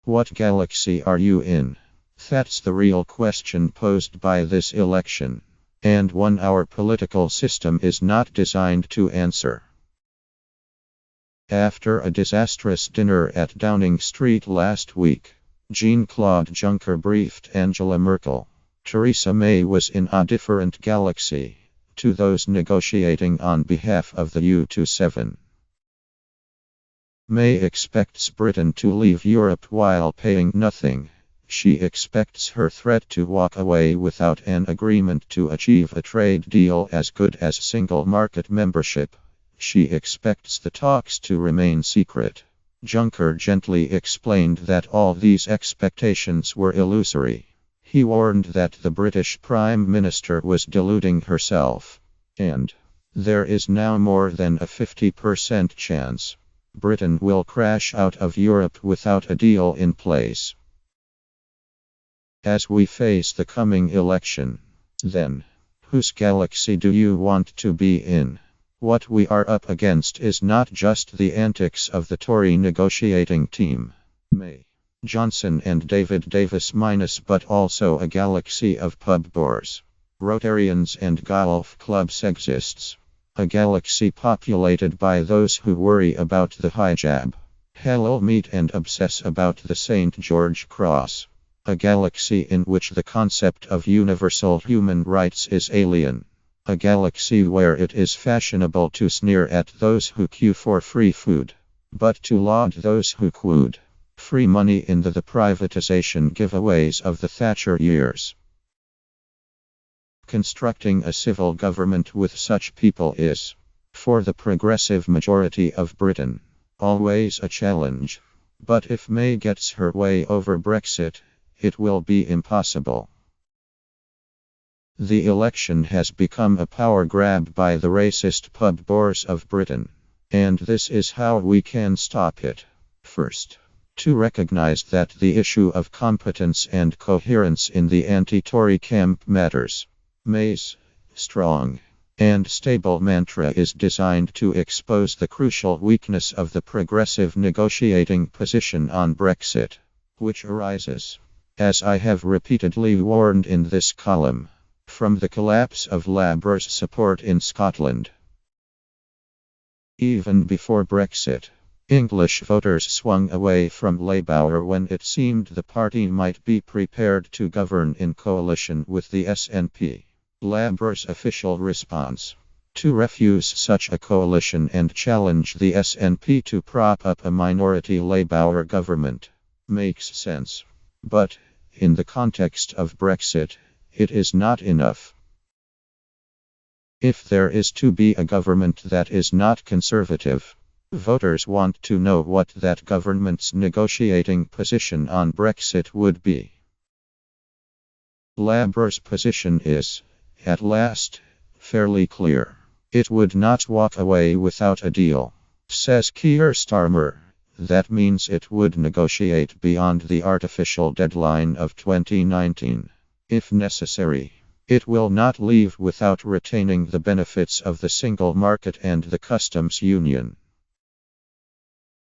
What galaxy are you in? That's the real question posed by this election, and one our political system is not designed to answer. After a disastrous dinner at Downing Street last week, Jean-Claude Juncker briefed Angela Merkel. Theresa May was in a different galaxy to those negotiating on behalf of the U27. May expects Britain to leave Europe while paying nothing. She expects her threat to walk away without an agreement to achieve a trade deal as good as single market membership. She expects the talks to remain secret. Juncker gently explained that all these expectations were illusory. He warned that the British Prime Minister was deluding herself. And there is now more than a 50% chance Britain will crash out of Europe without a deal in place. As we face the coming election, then, whose galaxy do you want to be in? What we are up against is not just the antics of the Tory negotiating team, May, Johnson and David Davis but also a galaxy of pub bores, Rotarians and golf club sexists. A galaxy populated by those who worry about the hijab, halal meat and obsess about the St. George Cross. A galaxy in which the concept of universal human rights is alien. A galaxy where it is fashionable to sneer at those who queue for free food, but to laud those who queued free money in the privatization giveaways of the Thatcher years. Constructing a civil government with such people is, for the progressive majority of Britain, always a challenge. But if May gets her way over Brexit, it will be impossible. The election has become a power grab by the racist pub bores of Britain. And this is how we can stop it. First, to recognize that the issue of competence and coherence in the anti-Tory camp matters. May's strong and stable mantra is designed to expose the crucial weakness of the progressive negotiating position on Brexit, which arises, as I have repeatedly warned in this column, from the collapse of Labour's support in Scotland. Even before Brexit, English voters swung away from Labour when it seemed the party might be prepared to govern in coalition with the SNP. Labour's official response: to refuse such a coalition and challenge the SNP to prop up a minority Labour government, makes sense. But, in the context of Brexit, it is not enough. If there is to be a government that is not conservative, voters want to know what that government's negotiating position on Brexit would be. Labour's position is, at last, fairly clear. It would not walk away without a deal, says Keir Starmer. That means it would negotiate beyond the artificial deadline of 2019. If necessary, it will not leave without retaining the benefits of the single market and the customs union.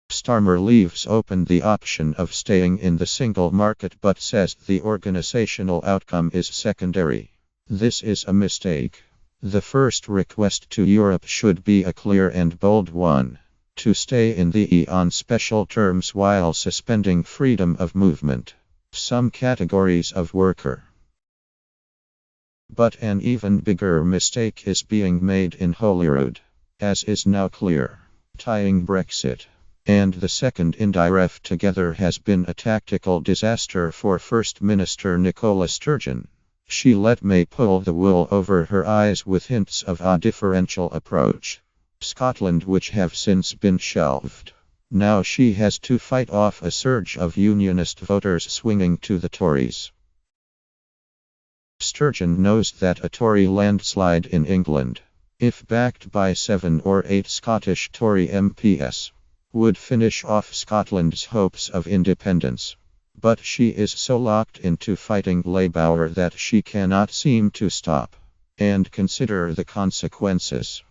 Starmer leaves open the option of staying in the single market but says the organizational outcome is secondary. This is a mistake. The first request to Europe should be a clear and bold one: to stay in the EU on special terms while suspending freedom of movement, some categories of worker. But an even bigger mistake is being made in Holyrood, as is now clear. Tying Brexit and the second indirect together has been a tactical disaster for First Minister Nicola Sturgeon. She let May pull the wool over her eyes with hints of a differential approach. Scotland, which have since been shelved. Now she has to fight off a surge of unionist voters swinging to the Tories. Sturgeon knows that a Tory landslide in England, if backed by 7 or 8 Scottish Tory MPs, would finish off Scotland's hopes of independence. But she is so locked into fighting Labour that she cannot seem to stop and consider the consequences.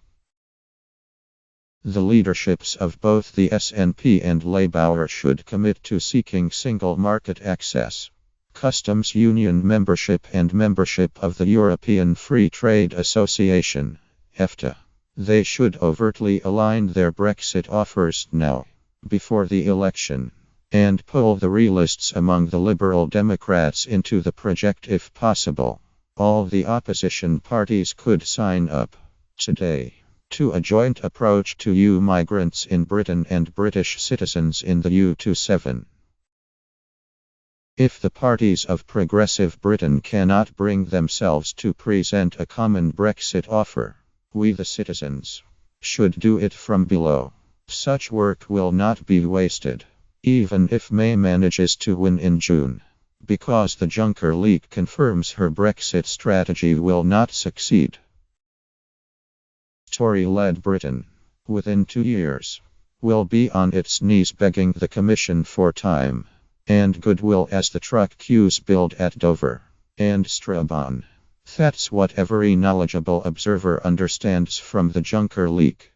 The leaderships of both the SNP and Labour should commit to seeking single market access, customs union membership and membership of the European Free Trade Association, EFTA. They should overtly align their Brexit offers now, before the election, and pull the realists among the Liberal Democrats into the project if possible. All the opposition parties could sign up today to a joint approach to EU migrants in Britain and British citizens in the EU27. If the parties of progressive Britain cannot bring themselves to present a common Brexit offer, we the citizens should do it from below. Such work will not be wasted, even if May manages to win in June, because the Juncker leak confirms her Brexit strategy will not succeed. Tory-led Britain, within 2 years, will be on its knees begging the Commission for time and goodwill as the truck queues build at Dover and Strabane. That's what every knowledgeable observer understands from the Juncker leak.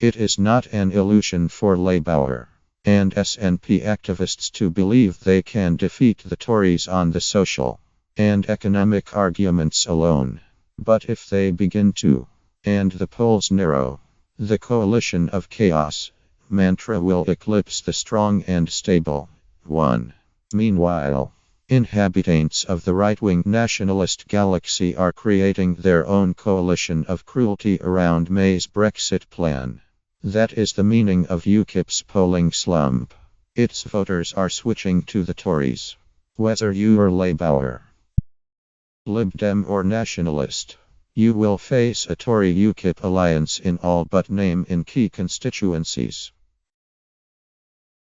It is not an illusion for Labour and SNP activists to believe they can defeat the Tories on the social and economic arguments alone. But if they begin to, and the polls narrow, the coalition of chaos mantra will eclipse the strong and stable one. Meanwhile, inhabitants of the right-wing nationalist galaxy are creating their own coalition of cruelty around May's Brexit plan. That is the meaning of UKIP's polling slump. Its voters are switching to the Tories. Whether you are Labour, Lib Dem or Nationalist, you will face a Tory-UKIP alliance in all but name in key constituencies.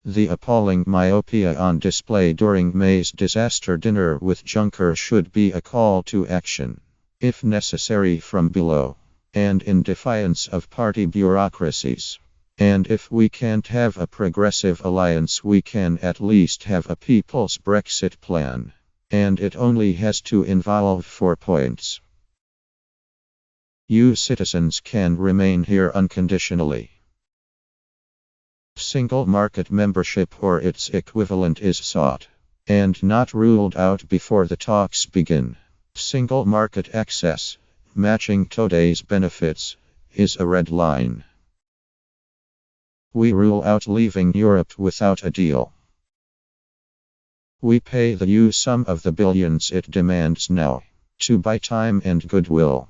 The appalling myopia on display during May's disaster dinner with Juncker should be a call to action, if necessary from below, and in defiance of party bureaucracies. And if we can't have a progressive alliance, we can at least have a people's Brexit plan. And it only has to involve 4 points. You citizens can remain here unconditionally. Single market membership or its equivalent is sought, and not ruled out before the talks begin. Single market access, matching do.As benefits, is a red line. We rule out leaving Europe without a deal. We pay the EU some of the billions it demands now to buy time and goodwill.